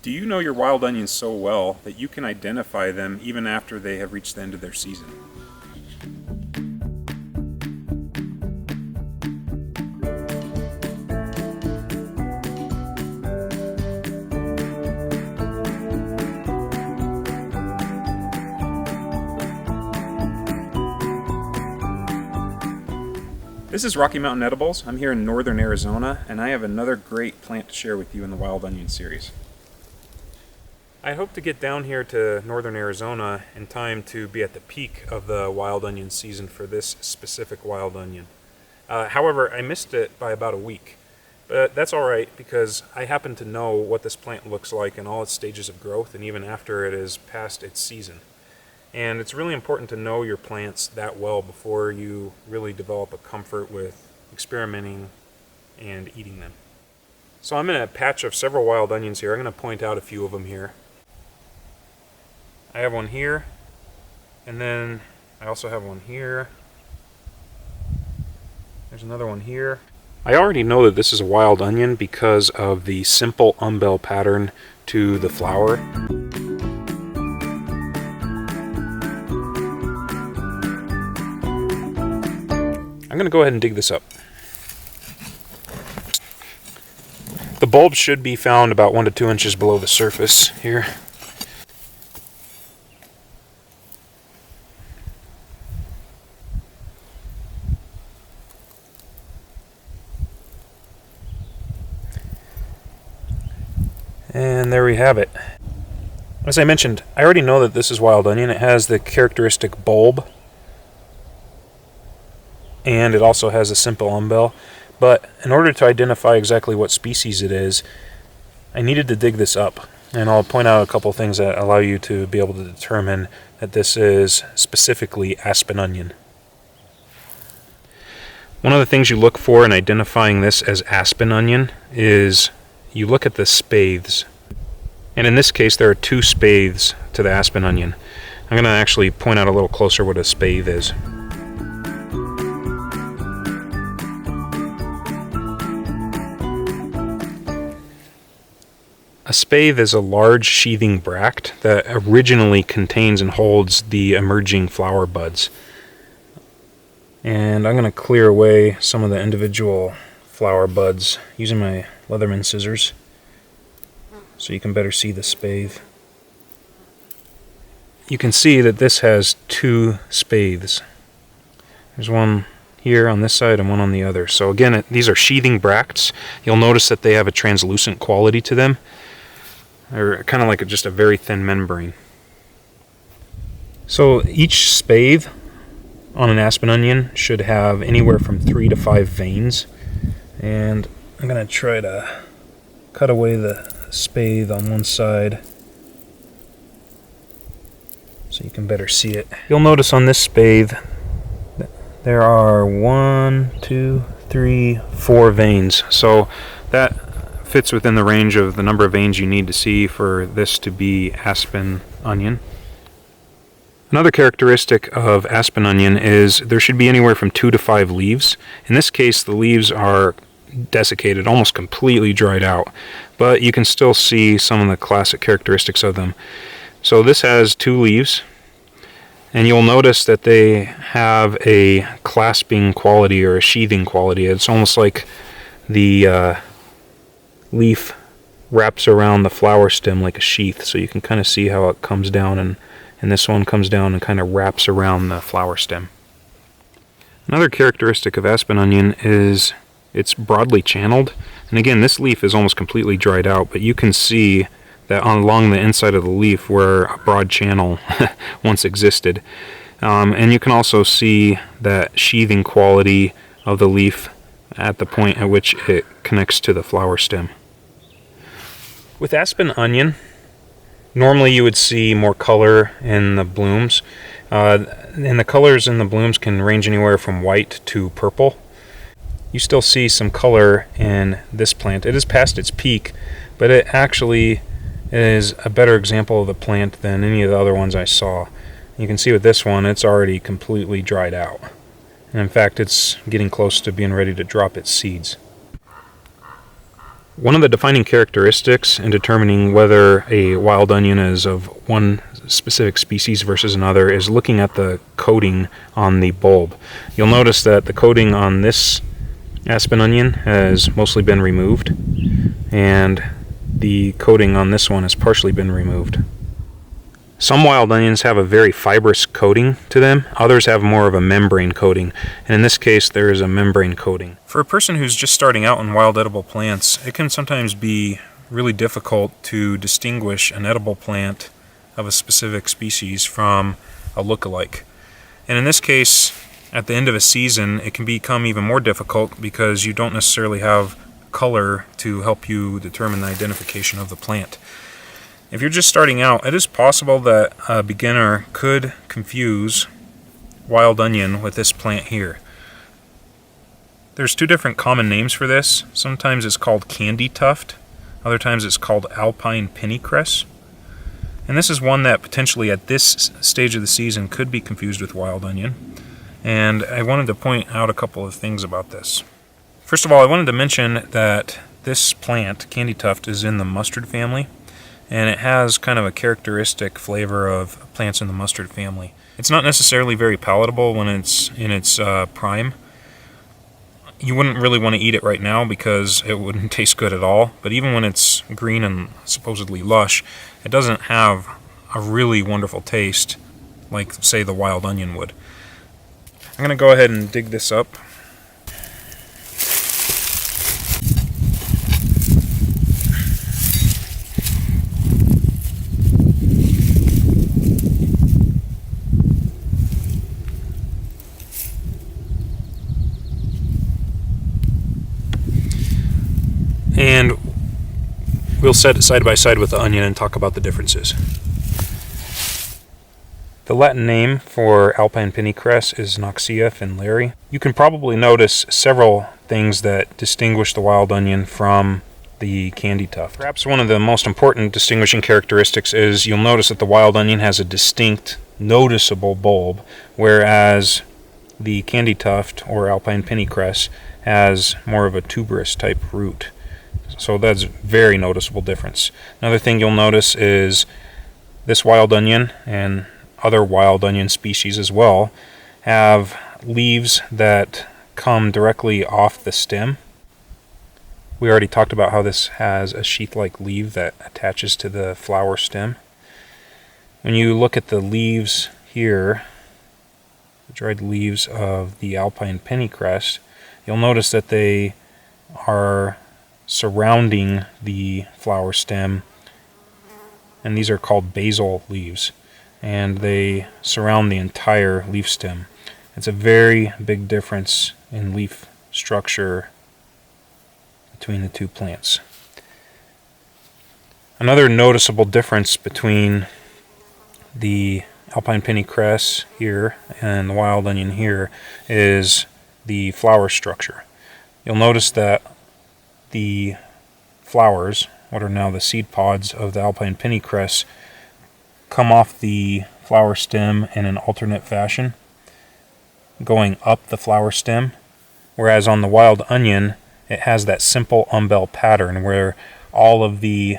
Do you know your wild onions so well that you can identify them even after they have reached the end of their season? This is Rocky Mountain Edibles. I'm here in northern Arizona, and I have another great plant to share with you in the Wild Onion series. I hope to get down here to northern Arizona in time to be at the peak of the wild onion season for this specific wild onion. However, I missed it by about a week. But that's alright, because I happen to know what this plant looks like in all its stages of growth and even after it is past its season. And it's really important to know your plants that well before you really develop a comfort with experimenting and eating them. So I'm in a patch of several wild onions here. I'm going to point out a few of them here. I have one here, and then I also have one here. There's another one here. I already know that this is a wild onion because of the simple umbel pattern to the flower. I'm going to go ahead and dig this up. The bulb should be found about 1 to 2 inches below the surface here. And there we have it. As I mentioned, I already know that this is wild onion. It has the characteristic bulb, and it also has a simple umbel. But in order to identify exactly what species it is, I needed to dig this up. And I'll point out a couple things that allow you to be able to determine that this is specifically Aspen onion. One of the things you look for in identifying this as Aspen onion is you look at the spathes. And in this case, there are 2 spathes to the Aspen onion. I'm going to actually point out a little closer what a spathe is. A spathe is a large sheathing bract that originally contains and holds the emerging flower buds. And I'm going to clear away some of the individual flower buds using my Leatherman scissors so you can better see the spathe. You can see that this has 2 spathes. There's one here on this side and one on the other. So again, these are sheathing bracts. You'll notice that they have a translucent quality to them. They're kind of like just a very thin membrane. So each spathe on an Aspen onion should have anywhere from 3 to 5 veins. And I'm going to try to cut away the spathe on one side so you can better see it. You'll notice on this spathe there are 1, 2, 3, 4 veins. So that fits within the range of the number of veins you need to see for this to be Aspen onion. Another characteristic of Aspen onion is there should be anywhere from 2 to 5 leaves. In this case, the leaves are desiccated, almost completely dried out, but you can still see some of the classic characteristics of them. So this has 2 leaves, and you'll notice that they have a clasping quality or a sheathing quality. It's almost like the leaf wraps around the flower stem like a sheath, so you can kind of see how it comes down, and this one comes down and kind of wraps around the flower stem. Another characteristic of Aspen onion is it's broadly channeled, and again, this leaf is almost completely dried out, but you can see that along the inside of the leaf where a broad channel once existed. And you can also see that sheathing quality of the leaf at the point at which it connects to the flower stem. With Aspen onion, normally you would see more color in the blooms, and the colors in the blooms can range anywhere from white to purple. You still see some color in this plant. It is past its peak, but it actually is a better example of the plant than any of the other ones I saw. You can see with this one, it's already completely dried out. And in fact, it's getting close to being ready to drop its seeds. One of the defining characteristics in determining whether a wild onion is of one specific species versus another is looking at the coating on the bulb. You'll notice that the coating on this Aspen onion has mostly been removed, and the coating on this one has partially been removed. Some wild onions have a very fibrous coating to them, others have more of a membrane coating, and in this case there is a membrane coating. For a person who's just starting out in wild edible plants, it can sometimes be really difficult to distinguish an edible plant of a specific species from a lookalike. And in this case, at the end of a season, it can become even more difficult because you don't necessarily have color to help you determine the identification of the plant. If you're just starting out, it is possible that a beginner could confuse wild onion with this plant here. There's two different common names for this. Sometimes it's called candy tuft, other times it's called alpine pennycress. And this is one that potentially at this stage of the season could be confused with wild onion. And I wanted to point out a couple of things about this. First of all, I wanted to mention that this plant, candy tuft, is in the mustard family, and it has kind of a characteristic flavor of plants in the mustard family. It's not necessarily very palatable when it's in its prime. You wouldn't really want to eat it right now because it wouldn't taste good at all, but even when it's green and supposedly lush, it doesn't have a really wonderful taste like, say, the wild onion would. I'm going to go ahead and dig this up. And we'll set it side by side with the onion and talk about the differences. The Latin name for alpine pennycress is Noxia finleri. You can probably notice several things that distinguish the wild onion from the candy tuft. Perhaps one of the most important distinguishing characteristics is you'll notice that the wild onion has a distinct, noticeable bulb, whereas the candy tuft or alpine pennycress has more of a tuberous type root. So that's a very noticeable difference. Another thing you'll notice is this wild onion and other wild onion species as well have leaves that come directly off the stem. We already talked about how this has a sheath-like leaf that attaches to the flower stem. When you look at the leaves here, the dried leaves of the alpine pennycress, you'll notice that they are surrounding the flower stem, and these are called basal leaves, and they surround the entire leaf stem. It's a very big difference in leaf structure between the two plants. Another noticeable difference between the alpine pennycress here and the wild onion here is the flower structure. You'll notice that the flowers, what are now the seed pods of the alpine pennycress, come off the flower stem in an alternate fashion, going up the flower stem, whereas on the wild onion it has that simple umbel pattern where all of the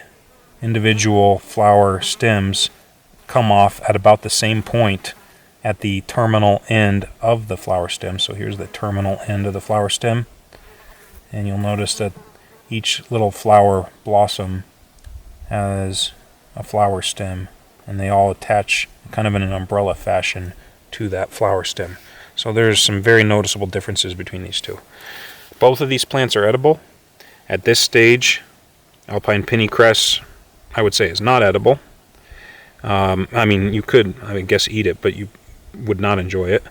individual flower stems come off at about the same point at the terminal end of the flower stem. So here's the terminal end of the flower stem, and you'll notice that each little flower blossom has a flower stem, and they all attach kind of in an umbrella fashion to that flower stem. So there's some very noticeable differences between these two. Both of these plants are edible. At this stage, alpine pennycress, I would say, is not edible. I mean, you could, I guess, eat it, but you would not enjoy it.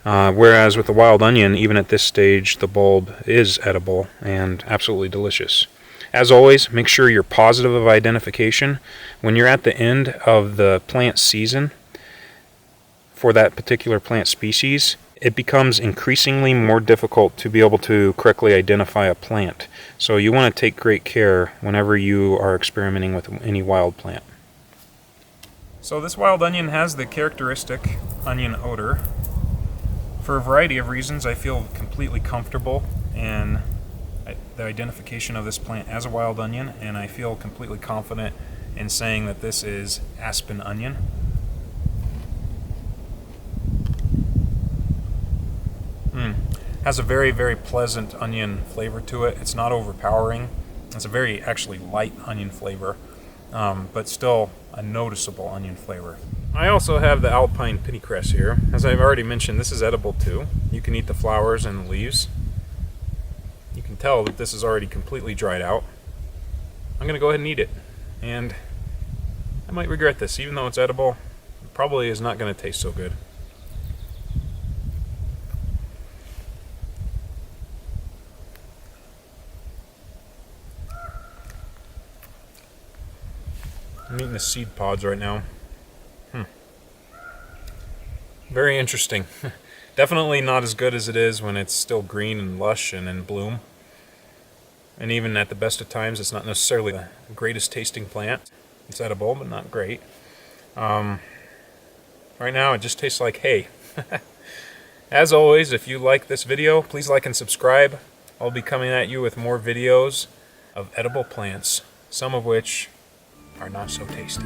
Whereas with the wild onion, even at this stage, the bulb is edible and absolutely delicious. As always, make sure you're positive of identification. When you're at the end of the plant season for that particular plant species, it becomes increasingly more difficult to be able to correctly identify a plant. So you want to take great care whenever you are experimenting with any wild plant. So this wild onion has the characteristic onion odor. For a variety of reasons, I feel completely comfortable in the identification of this plant as a wild onion, and I feel completely confident in saying that this is Aspen onion. Has a very, very pleasant onion flavor to it. It's not overpowering. It's a very actually light onion flavor, but still a noticeable onion flavor. I also have the alpine pennycress here. As I've already mentioned, this is edible too. You can eat the flowers and the leaves. You can tell that this is already completely dried out. I'm going to go ahead and eat it. And I might regret this. Even though it's edible, it probably is not going to taste so good. I'm eating the seed pods right now. Very interesting. Definitely not as good as it is when it's still green and lush and in bloom. And even at the best of times, it's not necessarily the greatest tasting plant. It's edible, but not great. Right now, it just tastes like hay. As always, if you like this video, please like and subscribe. I'll be coming at you with more videos of edible plants, some of which are not so tasty.